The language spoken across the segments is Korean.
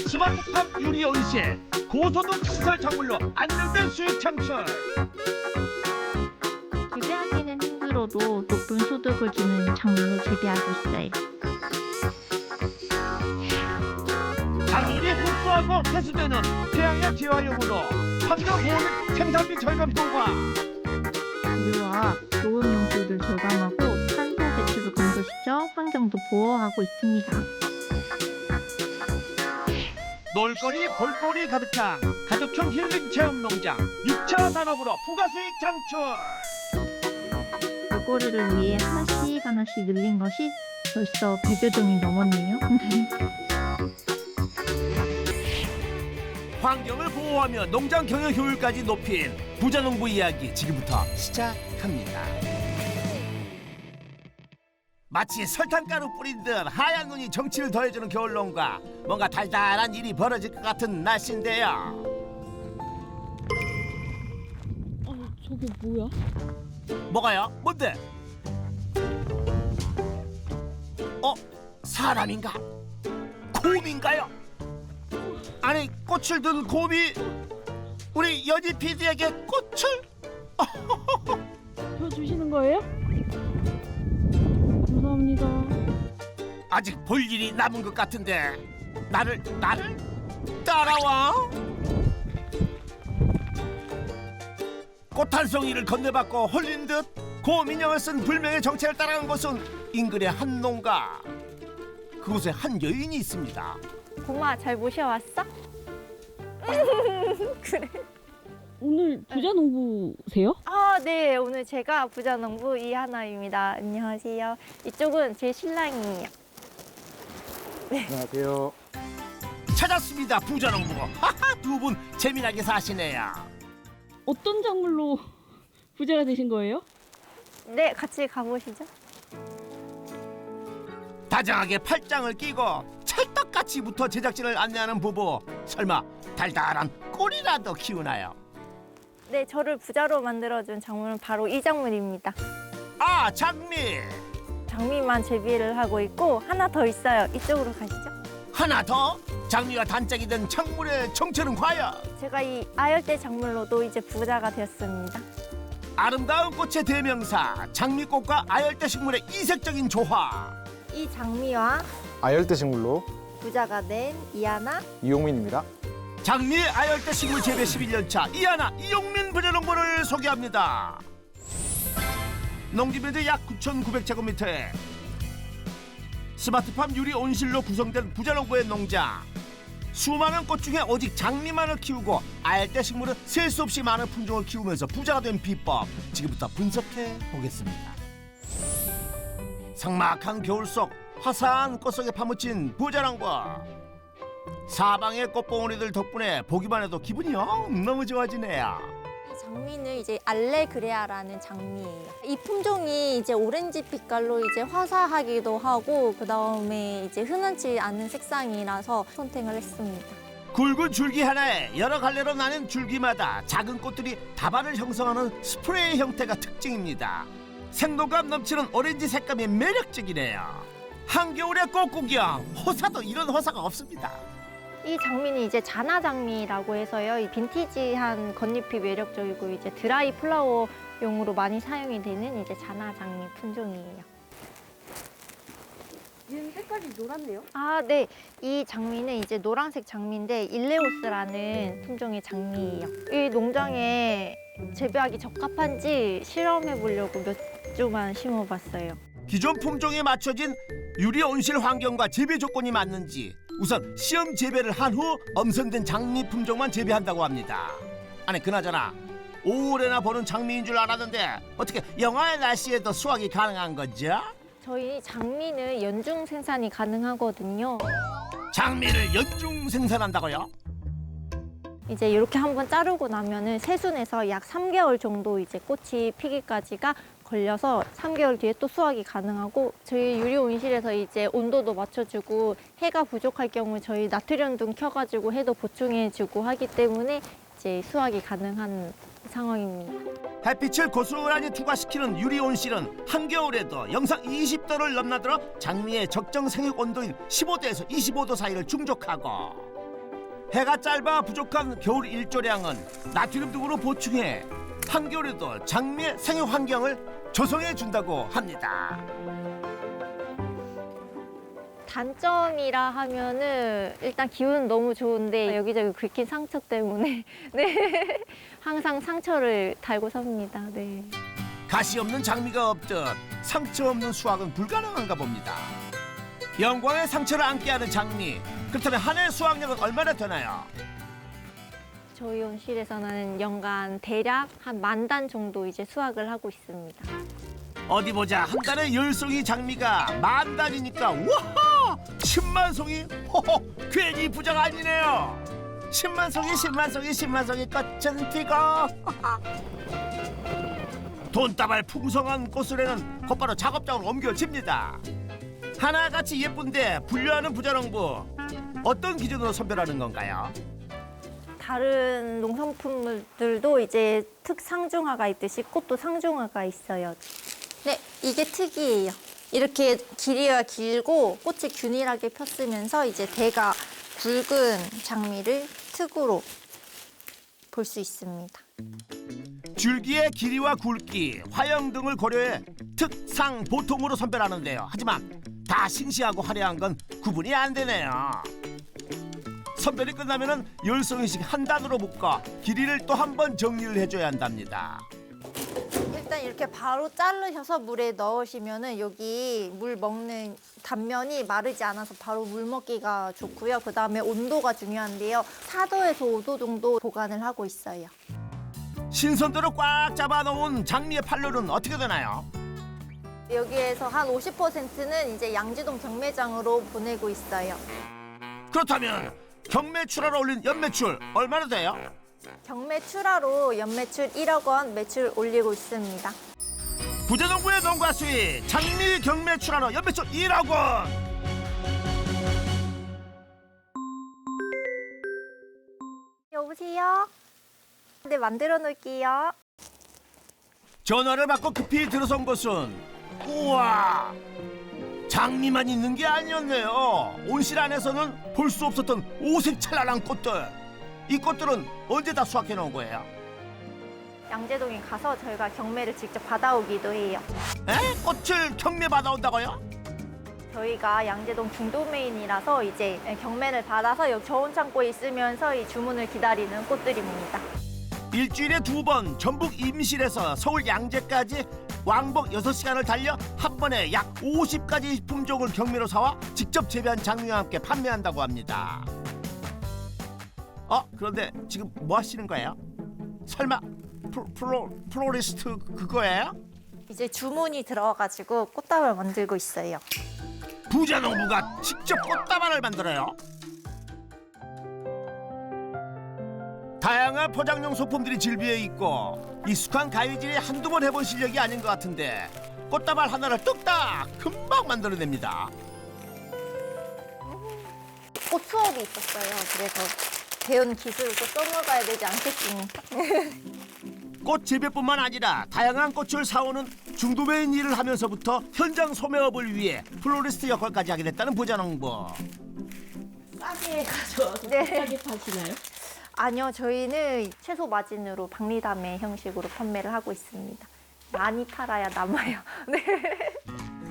스마트팜 유리 온실 고소득 시설 작물로 안정된 수익 창출. 재배하기는 힘들어도 높은 소득을 주는 작물로 재배하고 있어요. 작물이 흡수하고 회수되는 태양의 재활용으로 환경보호 및 생산비 절감 효과. 유리와 녹음용수를 절감하고 탄소 배출을 감소시켜 환경도 보호하고 있습니다. 놀거리 볼거리 가득한 가족형 힐링 체험 농장 6차 산업으로 부가수익 창출. 볼거리를 위해 하나씩 늘린 것이 벌써 100여 종이 넘었네요. 환경을 보호하며 농장 경영 효율까지 높인 부자농부 이야기 지금부터 시작합니다. 마치 설탕가루 뿌린 듯 하얀 눈이 정취를 더해주는 겨울농가, 뭔가 달달한 일이 벌어질 것 같은 날씨인데요. 저게 뭐야? 뭐가요? 뭔데? 사람인가? 곰인가요? 아니, 꽃을 든 곰이 우리 연희 PD에게 꽃을? 저 주시는 거예요? 감사합니다. 아직 볼 일이 남은 것 같은데 나를 따라와. 꽃 한 송이를 건네받고 홀린 듯 곰 인형을 쓴 불명의 정체를 따라간 곳은 인근의 한 농가. 그곳에 한 여인이 있습니다. 고마, 잘 모셔왔어? 그래. 오늘 부자 농부세요? 네. 오늘 제가 부자농부 이하나입니다. 안녕하세요. 이쪽은 제 신랑이에요. 안녕하세요. 찾았습니다, 부자농부. 하하, 두 분 재미나게 사시네요. 어떤 작물로 부자가 되신 거예요? 네, 같이 가보시죠. 다정하게 팔짱을 끼고 찰떡같이부터 제작진을 안내하는 부부. 설마 달달한 꿀이라도 키우나요? 네, 저를 부자로 만들어준 작물은 바로 이 작물입니다. 아, 장미. 장미만 재배를 하고 있고 하나 더 있어요. 이쪽으로 가시죠. 하나 더? 장미가 단짝이 된 작물의 정체는 과연? 제가 이 아열대 작물로도 이제 부자가 되었습니다. 아름다운 꽃의 대명사 장미꽃과 아열대 식물의 이색적인 조화. 이 장미와 아열대 식물로 부자가 된 이하나. 이용민입니다. 장미 아열대 식물 재배 11년차 이하나 이용민 부자농부를 소개합니다. 농지면적 약 9,900제곱미터에 스마트팜 유리 온실로 구성된 부자농부의 농장. 수많은 꽃 중에 오직 장미만을 키우고 아열대 식물은 셀 수 없이 많은 품종을 키우면서 부자가 된 비법, 지금부터 분석해 보겠습니다. 삭막한 겨울 속 화사한 꽃 속에 파묻힌 부자농부. 사방의 꽃봉오리들 덕분에 보기만 해도 기분이 너무 좋아지네요. 이 장미는 이제 알레그레아라는 장미예요. 이 품종이 이제 오렌지 빛깔로 이제 화사하기도 하고 그다음에 이제 흔하지 않은 색상이라서 선택을 했습니다. 굵은 줄기 하나에 여러 갈래로 나뉜 줄기마다 작은 꽃들이 다발을 형성하는 스프레이 형태가 특징입니다. 생동감 넘치는 오렌지 색감이 매력적이네요. 한겨울의 꽃 구경, 호사도 이런 호사가 없습니다. 이 장미는 이제 자나장미라고 해서요. 이 빈티지한 겉잎이 매력적이고 이제 드라이 플라워용으로 많이 사용이 되는 이제 자나장미 품종이에요. 얘는 색깔이 노랗네요. 네. 이 장미는 이제 노란색 장미인데 일레오스라는 품종의 장미예요. 이 농장에 재배하기 적합한지 실험해 보려고 몇 주만 심어봤어요. 기존 품종에 맞춰진 유리 온실 환경과 재배 조건이 맞는지 우선 시험 재배를 한 후 엄선된 장미 품종만 재배한다고 합니다. 아니, 그나저나 오래나 보는 장미인 줄 알았는데 어떻게 영하의 날씨에도 수확이 가능한 거죠? 저희 장미는 연중 생산이 가능하거든요. 장미를 연중 생산한다고요? 이제 이렇게 한번 자르고 나면은 새순에서 약 3개월 정도 이제 꽃이 피기까지가 걸려서 3개월 뒤에 또 수확이 가능하고, 저희 유리 온실에서 이제 온도도 맞춰주고 해가 부족할 경우 저희 나트륨 등 켜가지고 해도 보충해주고 하기 때문에 이제 수확이 가능한 상황입니다. 햇빛을 고스란히 투과시키는 유리 온실은 한겨울에도 영상 20도를 넘나들어 장미의 적정 생육 온도인 15도에서 25도 사이를 충족하고 해가 짧아 부족한 겨울 일조량은 나트륨 등으로 보충해 한겨울에도 장미의 생육 환경을 조성해 준다고 합니다. 단점이라 하면은 일단 기분은 너무 좋은데 여기저기 긁힌 상처 때문에 네 항상 상처를 달고 삽니다. 네. 가시 없는 장미가 없듯 상처 없는 수확은 불가능한가 봅니다. 영광의 상처를 안게 하는 장미, 그렇다면 한 해 수확량은 얼마나 되나요? 저희 온실에서는 연간 대략 한 10,000단 정도 이제 수확을 하고 있습니다. 어디 보자, 한 달에 10송이 장미가 10,000단이니까 우와! 10만 송이? 호호, 괜히 부자가 아니네요. 10만 송이, 10만 송이, 10만 송이 꽃은 피고 돈다발 풍성한 꽃술에는 곧바로 작업장으로 옮겨집니다. 하나같이 예쁜데 분류하는 부자농부, 어떤 기준으로 선별하는 건가요? 다른 농산품들도 이제 특상중하가 있듯이 꽃도 상중하가 있어요. 네, 이게 특이해요. 이렇게 길이가 길고 꽃이 균일하게 폈으면서 이제 대가 굵은 장미를 특으로 볼 수 있습니다. 줄기의 길이와 굵기, 화형 등을 고려해 특상 보통으로 선별하는데요. 하지만 다 싱싱하고 화려한 건 구분이 안 되네요. 선별이 끝나면은 10송이씩 한 단으로 묶어 길이를 또 한 번 정리를 해줘야 한답니다. 일단 이렇게 바로 자르셔서 물에 넣으시면은 여기 물 먹는 단면이 마르지 않아서 바로 물 먹기가 좋고요. 그다음에 온도가 중요한데요. 4도에서 5도 정도 보관을 하고 있어요. 신선도를 꽉 잡아놓은 장미의 판로는 어떻게 되나요? 여기에서 한 50%는 이제 양지동 경매장으로 보내고 있어요. 그렇다면 경매 출하로 올린 연매출 얼마나 돼요? 경매 출하로 연매출 1억 원 매출 올리고 있습니다. 부자농부의 농가 수익, 장미 경매 출하로 연매출 1억 원. 여보세요? 네, 만들어 놓을게요. 전화를 받고 급히 들어선 곳은 우와, 장미만 있는 게 아니었네요. 온실 안에서는 볼 수 없었던 오색찬란한 꽃들. 이 꽃들은 언제 다 수확해 놓은 거예요? 양재동에 가서 저희가 경매를 직접 받아오기도 해요. 에? 꽃을 경매 받아온다고요? 저희가 양재동 중도메인이라서 이제 경매를 받아서 여기 저온 창고에 있으면서 이 주문을 기다리는 꽃들입니다. 일주일에 2번 전북 임실에서 서울 양재까지 왕복 6시간을 달려 한 번에 약 50가지 품종을 경매로 사와 직접 재배한 장미와 함께 판매한다고 합니다. 그런데 지금 뭐 하시는 거예요? 설마 플로리스트 그거예요? 이제 주문이 들어가지고 꽃다발 만들고 있어요. 부자농부가 직접 꽃다발을 만들어요? 다양한 포장용 소품들이 질비해 있고 익숙한 가위질이 한두 번 해본 실력이 아닌 것 같은데 꽃다발 하나를 뚝딱 금방 만들어냅니다. 꽃 수업이 있었어요. 그래서 배운 기술을 또 써먹어야 되지 않겠습니까? 꽃 재배뿐만 아니라 다양한 꽃을 사오는 중도메인 일을 하면서부터 현장 소매업을 위해 플로리스트 역할까지 하게 됐다는 부자농부. 싸게 가져와서 네. 싸게 파시나요? 아니요, 저희는 최소 마진으로 박리담의 형식으로 판매를 하고 있습니다. 많이 팔아야 남아요. 네.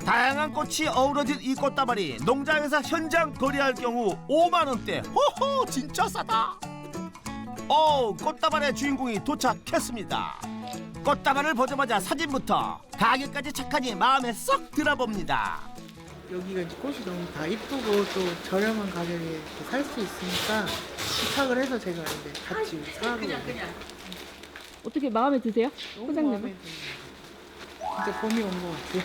다양한 꽃이 어우러진 이 꽃다발이 농장에서 현장 거래할 경우 5만 원대. 호호, 진짜 싸다. 꽃다발의 주인공이 도착했습니다. 꽃다발을 보자마자 사진부터 가격까지 착하니 마음에 쏙 들어봅니다. 여기가 이제 꽃이 너무 다 이쁘고 또 저렴한 가격에 살 수 있으니까 부탁을 해서 제가 이제 같이 사러 어떻게 마음에 드세요? 너무 소장님은? 마음에 드네요. 진짜 봄이 온 것 같아요.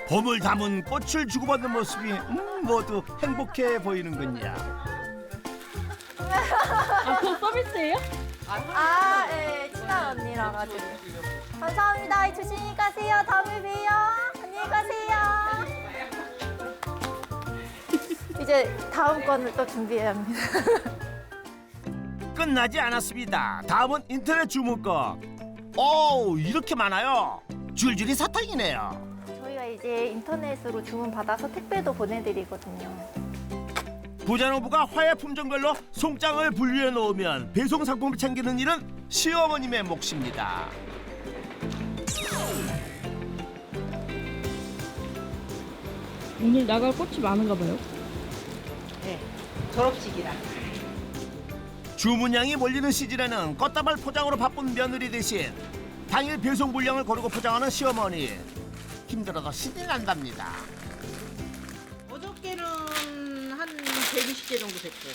봄을 담은 꽃을 주고받는 모습이 모두 행복해 보이는군요. 그거 서비스예요? 네, 친한 언니라 가지고. 감사합니다. 조심히 가세요. 다음에 봬요. 안녕히 가세요. 이제 다음 건을 또 준비해야 합니다. 끝나지 않았습니다. 다음은 인터넷 주문거. 오, 이렇게 많아요. 줄줄이 사탕이네요. 저희가 이제 인터넷으로 주문 받아서 택배도 보내드리거든요. 부자농부가 화훼 품종별로 송장을 분류해 놓으면 배송 상품을 챙기는 일은 시어머님의 몫입니다. 오늘 나갈 꽃이 많은가 봐요. 네, 졸업식이라. 주문량이 몰리는 시즌에는 꽃다발 포장으로 바쁜 며느리 대신 당일 배송 분량을 고르고 포장하는 시어머니. 힘들어도 신이 난답니다. 어저께는 한 120개 정도 됐고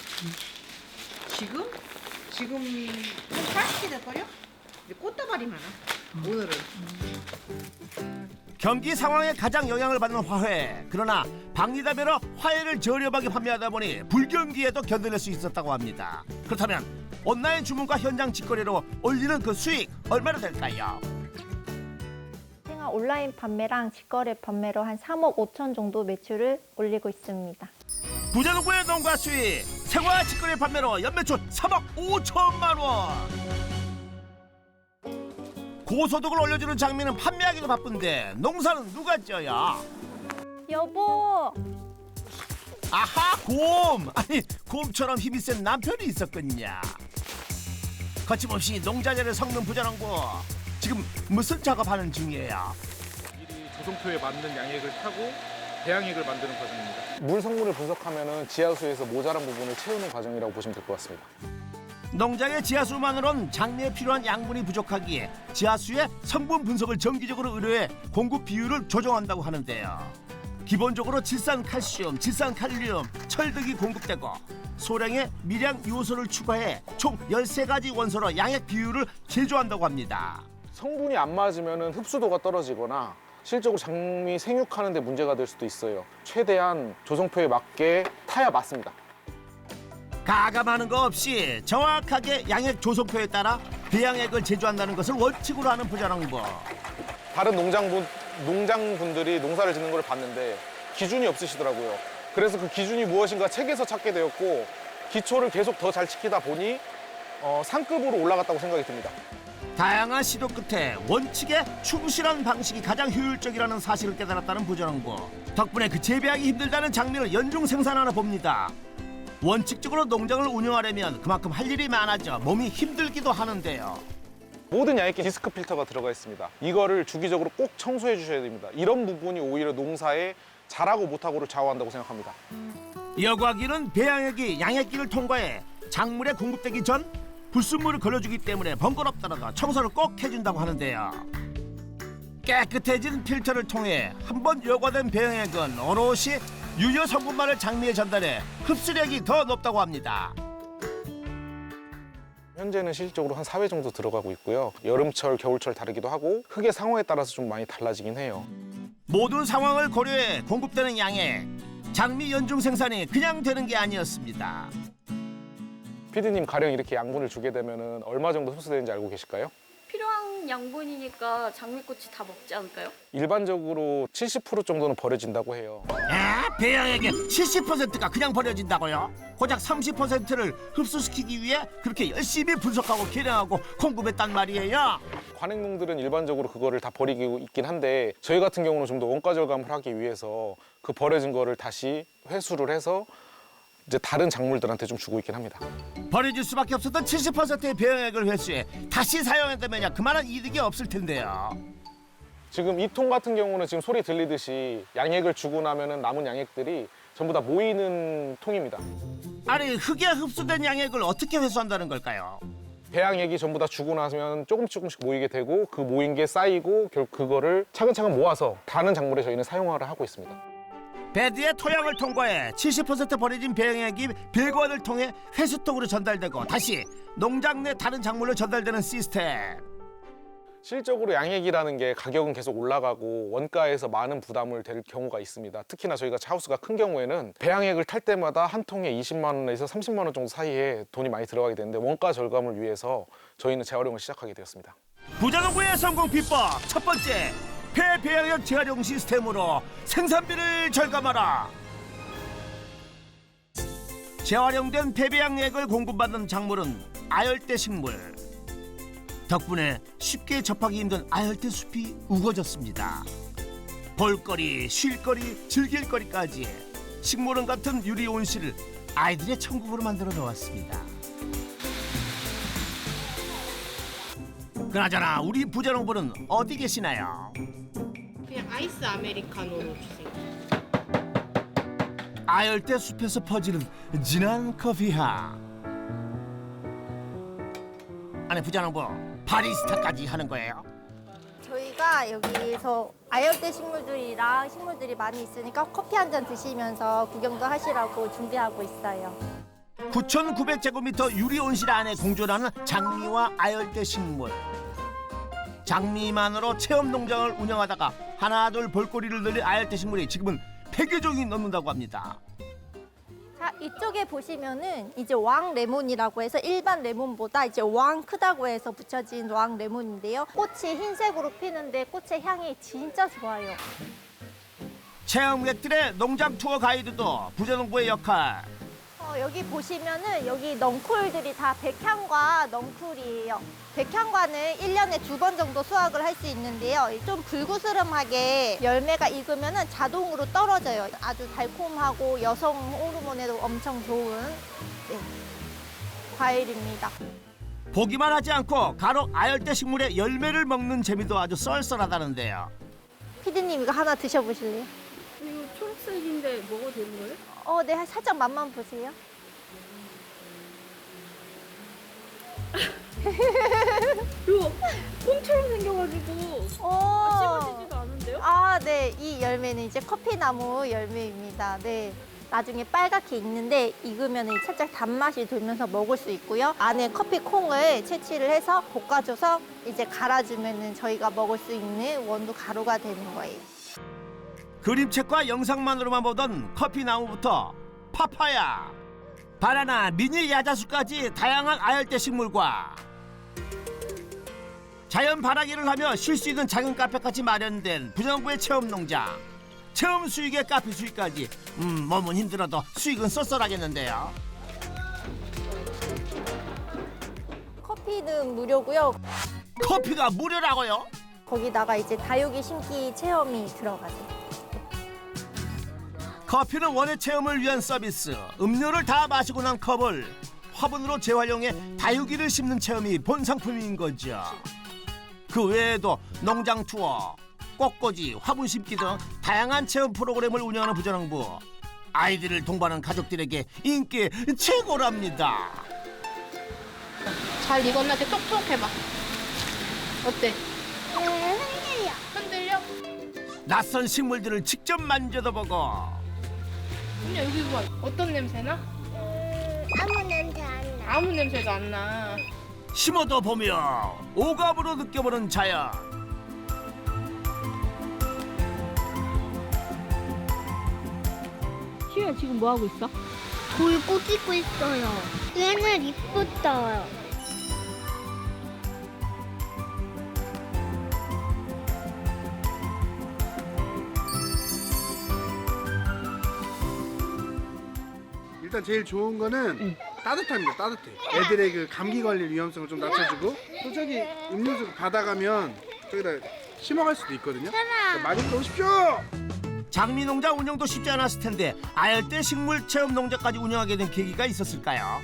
지금 한 80개 될걸요? 근데 꽃다발이 많아 오늘은. 경기 상황에 가장 영향을 받는 화훼. 그러나 박리담회로 화훼를 저렴하게 판매하다 보니 불경기에도 견뎌낼 수 있었다고 합니다. 그렇다면 온라인 주문과 현장 직거래로 올리는 그 수익 얼마나 될까요? 생활 온라인 판매랑 직거래 판매로 한 3억 5천 정도 매출을 올리고 있습니다. 부자농부의 농가 수익 생활 직거래 판매로 연매출 3억 5천만 원. 고소득을 올려주는 장미는 판매하기도 바쁜데 농사는 누가 쪄야? 여보! 아하, 곰! 아니, 곰처럼 힘이 센 남편이 있었군요. 거침없이 농자재를 섞는 부자농부. 지금 무슨 작업하는 중이에요? 미리 조성표에 맞는 양액을 타고 배양액을 만드는 과정입니다. 물 성분을 분석하면 지하수에서 모자란 부분을 채우는 과정이라고 보시면 될 것 같습니다. 농장의 지하수만으론 장미에 필요한 양분이 부족하기에 지하수의 성분 분석을 정기적으로 의뢰해 공급 비율을 조정한다고 하는데요. 기본적으로 질산칼슘, 질산칼륨, 철득이 공급되고 소량의 미량 요소를 추가해 총 13가지 원소로 양액 비율을 제조한다고 합니다. 성분이 안 맞으면 흡수도가 떨어지거나 실제로 장미 생육하는 데 문제가 될 수도 있어요. 최대한 조성표에 맞게 타야 맞습니다. 가감하는 거 없이 정확하게 양액 조성표에 따라 배양액을 제조한다는 것을 원칙으로 하는 부자농부. 다른 농장분들이 농사를 짓는 걸 봤는데 기준이 없으시더라고요. 그래서 그 기준이 무엇인가 책에서 찾게 되었고 기초를 계속 더 잘 지키다 보니 상급으로 올라갔다고 생각이 듭니다. 다양한 시도 끝에 원칙에 충실한 방식이 가장 효율적이라는 사실을 깨달았다는 부자농부. 덕분에 그 재배하기 힘들다는 장미를 연중 생산하나 봅니다. 원칙적으로 농장을 운영하려면 그만큼 할 일이 많아져 몸이 힘들기도 하는데요. 모든 양액에 디스크 필터가 들어가 있습니다. 이거를 주기적으로 꼭 청소해 주셔야 됩니다. 이런 부분이 오히려 농사에 잘하고 못하고를 좌우한다고 생각합니다. 여과기는 배양액이 양액기를 통과해 작물에 공급되기 전 불순물을 걸러주기 때문에 번거롭더라도 청소를 꼭 해준다고 하는데요. 깨끗해진 필터를 통해 한번 여과된 배양액은 오롯이 유효 성분만을 장미에 전달해 흡수력이 더 높다고 합니다. 현재는 실질적으로 한 4회 정도 들어가고 있고요. 여름철, 겨울철 다르기도 하고 흙의 상황에 따라서 좀 많이 달라지긴 해요. 모든 상황을 고려해 공급되는 양액. 장미 연중 생산이 그냥 되는 게 아니었습니다. 피디님 가령 이렇게 양분을 주게 되면 얼마 정도 흡수되는지 알고 계실까요? 필요한 양분이니까 장미꽃이 다 먹지 않을까요? 일반적으로 70% 정도는 버려진다고 해요. 배양액의 70%가 그냥 버려진다고요? 고작 30%를 흡수시키기 위해 그렇게 열심히 분석하고 계량하고 공급했단 말이에요. 관행농들은 일반적으로 그거를 다 버리고 있긴 한데 저희 같은 경우는 좀 더 원가 절감을 하기 위해서 그 버려진 거를 다시 회수를 해서 이제 다른 작물들한테 좀 주고 있긴 합니다. 버려질 수밖에 없었던 70%의 배양액을 회수해 다시 사용한다면 그만한 이득이 없을 텐데요. 지금 이 통 같은 경우는 지금 소리 들리듯이 양액을 주고 나면은 남은 양액들이 전부 다 모이는 통입니다. 아니, 흙에 흡수된 양액을 어떻게 회수한다는 걸까요? 배양액이 전부 다 주고 나면 조금씩 모이게 되고 그 모인 게 쌓이고 결국 그거를 차근차근 모아서 다른 작물에 저희는 사용을 하고 있습니다. 배드의 토양을 통과해 70% 버려진 배양액이 배관을 통해 회수통으로 전달되고 다시 농장 내 다른 작물로 전달되는 시스템. 실적으로 양액이라는 게 가격은 계속 올라가고 원가에서 많은 부담을 될 경우가 있습니다. 특히나 저희가 하우스가 큰 경우에는 배양액을 탈 때마다 한 통에 20만 원에서 30만 원 정도 사이에 돈이 많이 들어가게 되는데 원가 절감을 위해서 저희는 재활용을 시작하게 되었습니다. 부자농부의 성공 비법 첫 번째, 폐배양액 재활용 시스템으로 생산비를 절감하라. 재활용된 폐배양액을 공급받는 작물은 아열대 식물. 덕분에 쉽게 접하기 힘든 아열대 숲이 우거졌습니다. 볼거리, 쉴거리, 즐길거리까지 식물원 같은 유리 온실을 아이들의 천국으로 만들어 놓았습니다. 그나저나 우리 부자농부는 어디 계시나요? 그냥 아이스 아메리카노로 주세요. 아열대 숲에서 퍼지는 진한 커피향. 아니 부자농부 바리스타까지 하는 거예요? 저희가 여기서 아열대 식물들이랑 식물들이 많이 있으니까 커피 한 잔 드시면서 구경도 하시라고 준비하고 있어요. 9,900제곱미터 유리 온실 안에 공존하는 장미와 아열대 식물. 장미만으로 체험 농장을 운영하다가 하나둘 볼거리를 늘린 아열대 식물이 지금은 100여 종이 넘는다고 합니다. 자, 이쪽에 보시면은 이제 왕 레몬이라고 해서 일반 레몬보다 이제 왕 크다고 해서 붙여진 왕 레몬인데요. 꽃이 흰색으로 피는데 꽃의 향이 진짜 좋아요. 체험객들의 농장 투어 가이드도 부자농부의 역할. 여기 보시면은 여기 넝쿨들이 다 백향과 넝쿨이에요. 백향과는 1년에 2번 정도 수확을 할 수 있는데요. 좀 불구스름하게 열매가 익으면은 자동으로 떨어져요. 아주 달콤하고 여성 호르몬에도 엄청 좋은 과일입니다. 보기만 하지 않고 간혹 아열대 식물의 열매를 먹는 재미도 아주 썰썰하다는데요. 피디님 이거 하나 드셔보실래요? 이거 초록색인데 먹어도 되는 거예요? 네, 살짝 맛만 보세요. 이거 콩처럼 생겨가지고 씹어지지도 않은데요? 네. 이 열매는 이제 커피나무 열매입니다. 네. 나중에 빨갛게 익는데 익으면 살짝 단맛이 돌면서 먹을 수 있고요. 안에 커피 콩을 채취를 해서 볶아줘서 이제 갈아주면 저희가 먹을 수 있는 원두 가루가 되는 거예요. 그림책과 영상만으로만 보던 커피나무부터 파파야, 바나나, 미니 야자수까지 다양한 아열대 식물과 자연 바라기를 하며 쉴 수 있는 작은 카페까지 마련된 부자농부의 체험농장. 체험 수익에 카페 수익까지. 몸은 힘들어도 수익은 쏠쏠하겠는데요. 커피는 무료고요. 커피가 무료라고요? 거기다가 이제 다육이 심기 체험이 들어가죠. 커피는 원예 체험을 위한 서비스. 음료를 다 마시고 난 컵을 화분으로 재활용해 다육이를 심는 체험이 본 상품인 거죠. 그 외에도 농장 투어, 꽃꽂이, 화분 심기 등 다양한 체험 프로그램을 운영하는 부자농부. 아이들을 동반한 가족들에게 인기 최고랍니다. 잘 익었나? 똑똑 해봐. 어때? 흔들려? 낯선 식물들을 직접 만져도 보고 언니 여기 봐. 어떤 냄새나? 아무 냄새 안 나. 아무 냄새도 안 나. 심어도 보며 오감으로 느껴보는 자연. 시우야 지금 뭐 하고 있어? 돌 꾸짖고 있어요. 얘는 이쁘다. 일단 제일 좋은 거는 따뜻함입니다. 따뜻해. 애들의 그 감기 걸릴 위험성을 좀 낮춰주고 또 저기 음료수 받아가면 저기다 심어갈 수도 있거든요. 그러니까 많이 오십시오. 장미 농장 운영도 쉽지 않았을 텐데 아열대 식물 체험 농장까지 운영하게 된 계기가 있었을까요?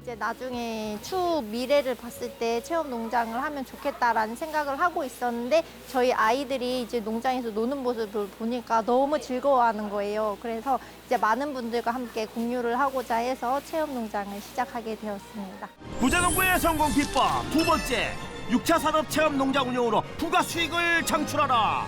이제 나중에 추후 미래를 봤을 때 체험 농장을 하면 좋겠다라는 생각을 하고 있었는데 저희 아이들이 이제 농장에서 노는 모습을 보니까 너무 즐거워하는 거예요. 그래서 이제 많은 분들과 함께 공유를 하고자 해서 체험 농장을 시작하게 되었습니다. 부자농부의 성공 비법 두 번째, 6차 산업 체험 농장 운영으로 부가 수익을 창출하라.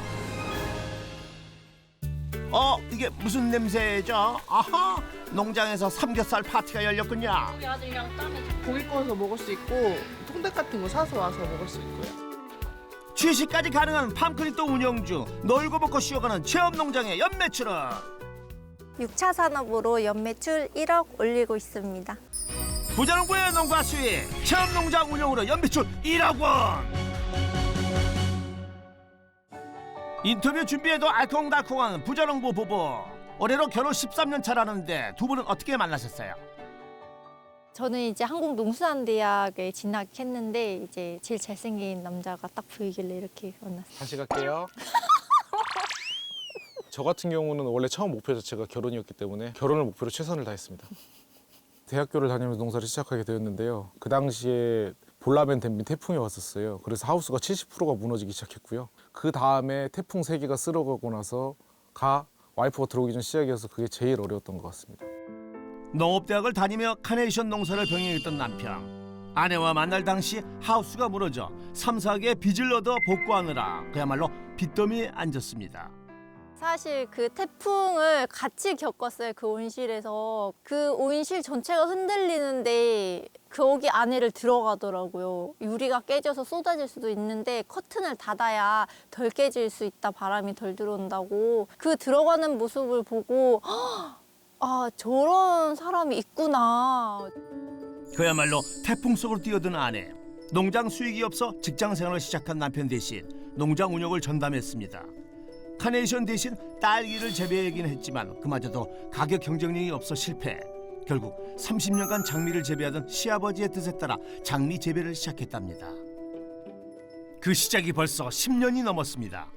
이게 무슨 냄새죠? 아하, 농장에서 삼겹살 파티가 열렸군요. 우리 아들이랑 딸이 고기 구워서 먹을 수 있고 통닭 같은 거 사서 와서 먹을 수 있고요. 취식까지 가능한 팜클릭도 운영 중. 놀고 먹고 쉬어가는 체험 농장의 연매출은 6차 산업으로 연매출 1억 올리고 있습니다. 부자농부의 농가 수익, 체험 농장 운영으로 연매출 1억 원. 인터뷰 준비에도 알콩달콩한 부자농부 부부. 올해로 결혼 13년 차라는데 두 분은 어떻게 만나셨어요? 저는 이제 한국농수산대학에 진학했는데 이제 제일 잘생긴 남자가 딱 보이길래 이렇게 만났어요. 다시 갈게요. 저 같은 경우는 원래 처음 목표 자체가 결혼이었기 때문에 결혼을 목표로 최선을 다했습니다. 대학교를 다니면서 농사를 시작하게 되었는데요. 그 당시에 볼라벤 댐빈 태풍이 왔었어요. 그래서 하우스가 70%가 무너지기 시작했고요. 그 다음에 태풍 3개가 쓸어가고 나서가 와이프가 들어오기 전 시작이어서 그게 제일 어려웠던 것 같습니다. 농업대학을 다니며 카네이션 농사를 병행했던 남편. 아내와 만날 당시 하우스가 무너져 3, 4개의 빚을 얻어 복구하느라 그야말로 빚더미에 앉았습니다. 사실 그 태풍을 같이 겪었어요. 그 온실에서. 그 온실 전체가 흔들리는데 거기 안에를 들어가더라고요. 유리가 깨져서 쏟아질 수도 있는데 커튼을 닫아야 덜 깨질 수 있다. 바람이 덜 들어온다고. 그 들어가는 모습을 보고 아, 저런 사람이 있구나. 그야말로 태풍 속으로 뛰어든 아내. 농장 수익이 없어 직장 생활을 시작한 남편 대신 농장 운영을 전담했습니다. 카네이션 대신 딸기를 재배하긴 했지만 그마저도 가격 경쟁력이 없어 실패. 결국 30년간 장미를 재배하던 시아버지의 뜻에 따라 장미 재배를 시작했답니다. 그 시작이 벌써 10년이 넘었습니다.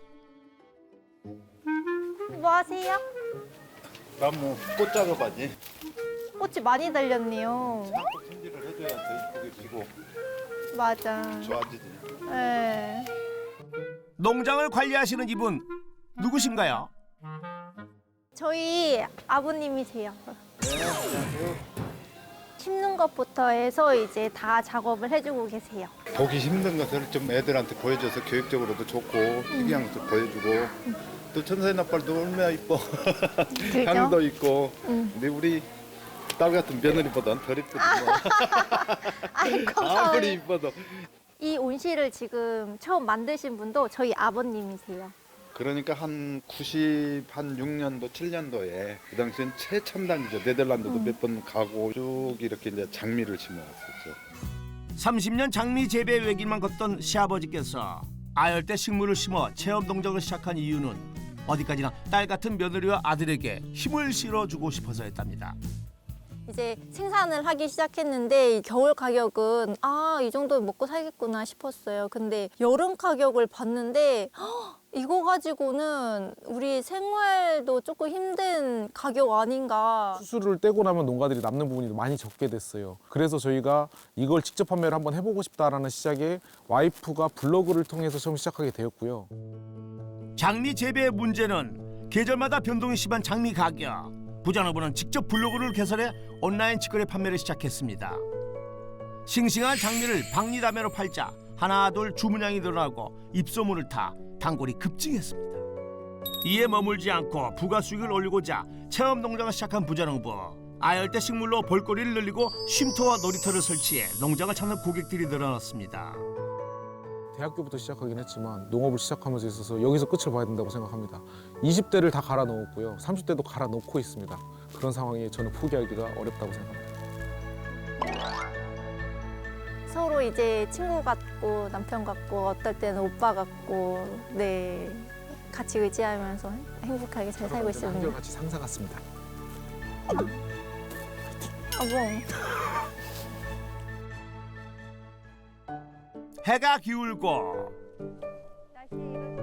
뭐 하세요? 난 뭐 꽃 작업하지. 꽃이 많이 달렸네요. 손질을 해줘야 더 이쁘게 피고 맞아. 좋아지지. 네. 농장을 관리하시는 이분 누구신가요? 저희 아버님이세요. 심는 것부터 해서 이제 다 작업을 해주고 계세요. 보기 힘든 것을 좀 애들한테 보여줘서 교육적으로도 좋고 특이한 것도 보여주고 또 천사의 나팔도 얼마나 이뻐. 향도 있고. 근데 우리 딸 같은 며느리보다는 덜 이쁘지 뭐. 아이, 아무리 이뻐도. 이 온실을 지금 처음 만드신 분도 저희 아버님이세요. 그러니까 한 96년도, 7년도에 그 당시엔 최첨단이죠. 네덜란드도 몇 번 가고 쭉 이렇게 이제 장미를 심어왔었죠. 30년 장미 재배 외길만 걷던 시아버지께서 아열대 식물을 심어 체험 농장을 시작한 이유는 어디까지나 딸 같은 며느리와 아들에게 힘을 실어주고 싶어서였답니다. 이제 생산을 하기 시작했는데 이 겨울 가격은 이 정도 먹고 살겠구나 싶었어요. 근데 여름 가격을 봤는데 이거 가지고는 우리 생활도 조금 힘든 가격 아닌가. 수술을 떼고 나면 농가들이 남는 부분이 많이 적게 됐어요. 그래서 저희가 이걸 직접 판매를 한번 해보고 싶다라는 시작에 와이프가 블로그를 통해서 처음 시작하게 되었고요. 장미 재배의 문제는 계절마다 변동이 심한 장미 가격. 부자농부는 직접 블로그를 개설해 온라인 직거래 판매를 시작했습니다. 싱싱한 장미를 박리담회로 팔자 하나 둘 주문량이 늘어나고 입소문을 타 단골이 급증했습니다. 이에 머물지 않고 부가 수익을 올리고자 체험 농장을 시작한 부자농부. 아열대 식물로 볼거리를 늘리고 쉼터와 놀이터를 설치해 농장을 찾는 고객들이 늘어났습니다. 대학교부터 시작하긴 했지만 농업을 시작하면서 있어서 여기서 끝을 봐야 된다고 생각합니다. 20대를 다 갈아 넣었고요. 30대도 갈아 넣고 있습니다. 그런 상황에 저는 포기하기가 어렵다고 생각합니다. 서로 이제 친구 같고 남편 같고 어떨 때는 오빠 같고 네 같이 의지하면서 행복하게 잘 살고 있습니다. 한결같이 상사 같습니다. 뭐. 해가 기울고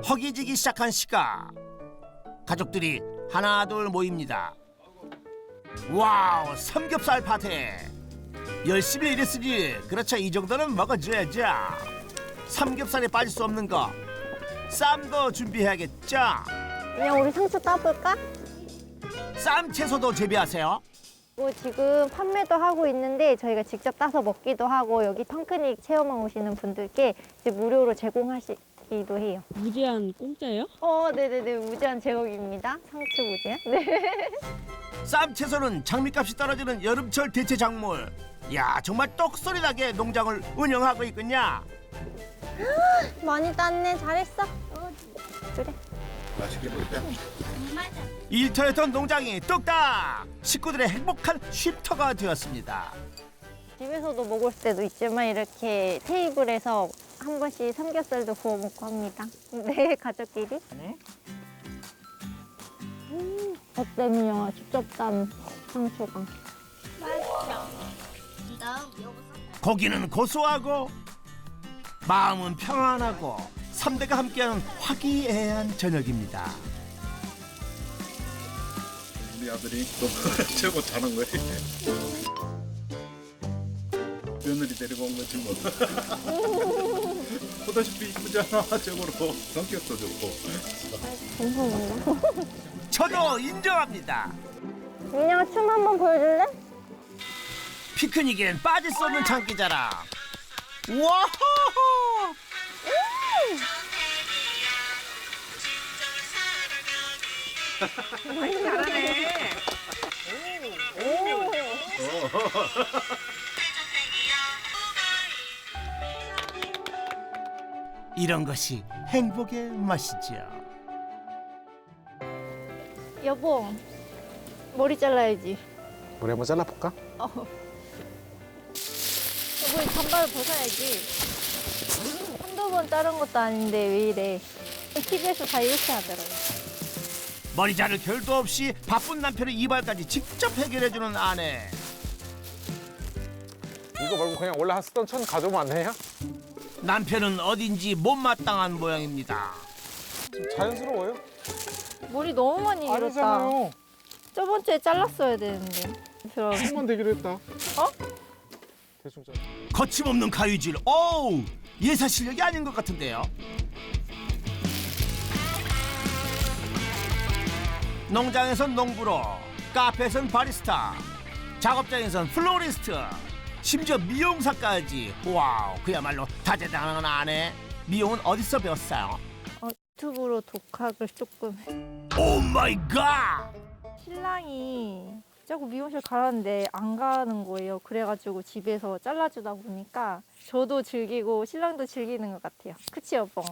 허기지기 시작한 시각. 가족들이 하나 둘 모입니다. 와우, 삼겹살 파티. 열심히 일했으니 그렇죠, 이 정도는 먹어줘야죠. 삼겹살에 빠질 수 없는 거 쌈도 준비해야겠죠. 그냥 우리 상추 따볼까? 쌈 채소도 재배하세요? 지금 판매도 하고 있는데 저희가 직접 따서 먹기도 하고 여기 펑크닉 체험하고 오시는 분들께 이제 무료로 제공하시기도 해요. 무제한 공짜예요? 네네네, 무제한 제공입니다. 상추 무제한. 네. 쌈 채소는 장미값이 떨어지는 여름철 대체 작물. 야, 정말 똑소리 나게 농장을 운영하고 있군요. 많이 땄네. 잘했어. 그래. 맛있게 먹자. 일터였던 농장이 뚝딱 식구들의 행복한 쉼터가 되었습니다. 집에서도 먹을 때도 있지만 이렇게 테이블에서 한 번씩 삼겹살도 구워 먹고 합니다. 네, 가족끼리. 어때요? 직접 딴 상추가. 맛있어. 고기는 고소하고 마음은 평안하고 3대가 함께하는 화기애애한 저녁입니다. 우리 아들이 또 최고 잘한 거예요. 며느리 데리고 온 거지 뭐. 보다시피 이쁘잖아 최고로. 성격도 좋고. 저도 인정합니다. 민영아 춤 한번 보여줄래? 피크닉엔 빠질 수 없는 장기자랑. 와호! 이런 것이 행복의 맛이죠. 여보, 머리 잘라야지. 머리 한번 잘라볼까? 여보, 이 잠바를 벗어야지. 한두 번 자른 것도 아닌데 왜 이래. TV에서 다 이렇게 하더라고요. 머리 자를 겨를도 없이 바쁜 남편의 이발까지 직접 해결해주는 아내. 이거 말고 그냥 원래 쓰던 천 가져오면 안 되냐? 남편은 어딘지 못마땅한 모양입니다. 자연스러워요. 머리 너무 많이 길었다. 아니잖아요. 저번 주에 잘랐어야 되는데. 그럼 한번 되기로 했다. 어? 대충 잘라. 거침없는 가위질. 오우, 예사 실력이 아닌 것 같은데요. 농장에선 농부로, 카페에선 바리스타, 작업장에선 플로리스트, 심지어 미용사까지. 와우, 그야말로 다재다능한 아내. 미용은 어디서 배웠어요? 유튜브로 독학을 조금. 오 마이 갓! 신랑이 자꾸 미용실 가라는데 안 가는 거예요. 그래가지고 집에서 잘라주다 보니까 저도 즐기고 신랑도 즐기는 것 같아요. 그치 여보?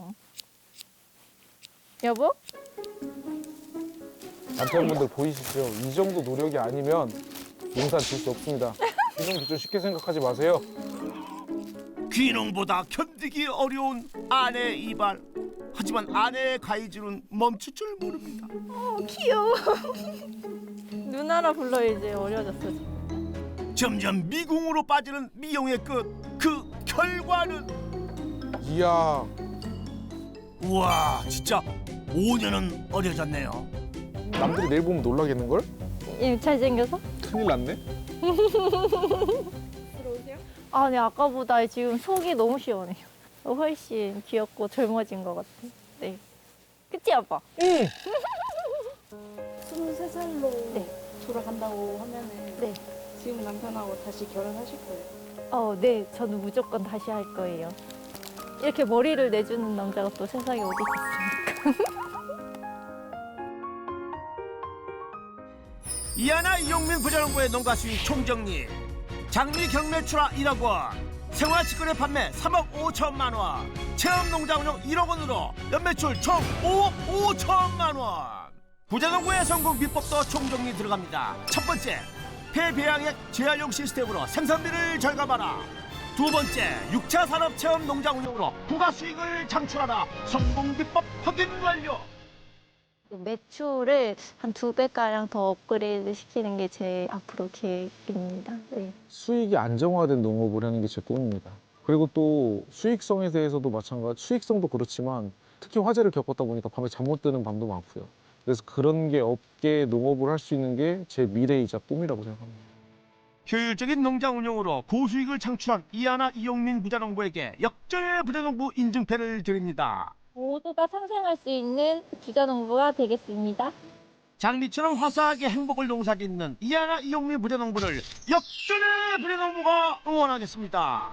여보? 남편분들 보이시죠? 이 정도 노력이 아니면 농사 지을 수 없습니다. 이 정도 좀 쉽게 생각하지 마세요. 귀농보다 견디기 어려운 아내의 이발. 하지만 아내의 가위질은 멈출 줄 모릅니다. 귀여워. 누나라 불러 이제 어려졌어 지금. 점점 미궁으로 빠지는 미용의 끝. 그 결과는 이야, 우와, 진짜 5년은 어려졌네요. 남들이 내일 보면 놀라겠는걸? 얘 잘생겨서? 큰일 났네. 아, 네 아까보다 지금 속이 너무 시원해요. 훨씬 귀엽고 젊어진 것 같아. 네. 그치 아빠? 응. 23살로 네. 돌아간다고 하면은 네. 지금 남편하고 다시 결혼하실 거예요? 네. 저는 무조건 다시 할 거예요. 이렇게 머리를 내주는 남자가 또 세상에 어디 있겠습니까? 이하나 이용민 부자농부의 농가 수익 총정리. 장미 경매출하 1억 원, 생활직거래 판매 3억 5천만 원, 체험농장 운영 1억 원으로 연매출 총 5억 5천만 원. 부자농부의 성공 비법도 총정리 들어갑니다. 첫 번째, 폐배양액 재활용 시스템으로 생산비를 절감하라. 두 번째, 6차 산업 체험 농장 운영으로 부가 수익을 창출하라. 성공 비법 확인 완료. 매출을 한 2배가량 더 업그레이드 시키는 게 제 앞으로 계획입니다. 네. 수익이 안정화된 농업을 하는 게 제 꿈입니다. 그리고 또 수익성에 대해서도 마찬가지, 수익성도 그렇지만 특히 화재를 겪었다 보니까 밤에 잠 못 드는 밤도 많고요. 그래서 그런 게 없게 농업을 할 수 있는 게 제 미래이자 꿈이라고 생각합니다. 효율적인 농장 운영으로 고수익을 창출한 이하나 이용민 부자농부에게 역전의 부자농부 인증패를 드립니다. 모두가 상생할 수 있는 부자농부가 되겠습니다. 장미처럼 화사하게 행복을 농사짓는 이하나 이용민 부자농부를 역전의 부자농부가 응원하겠습니다.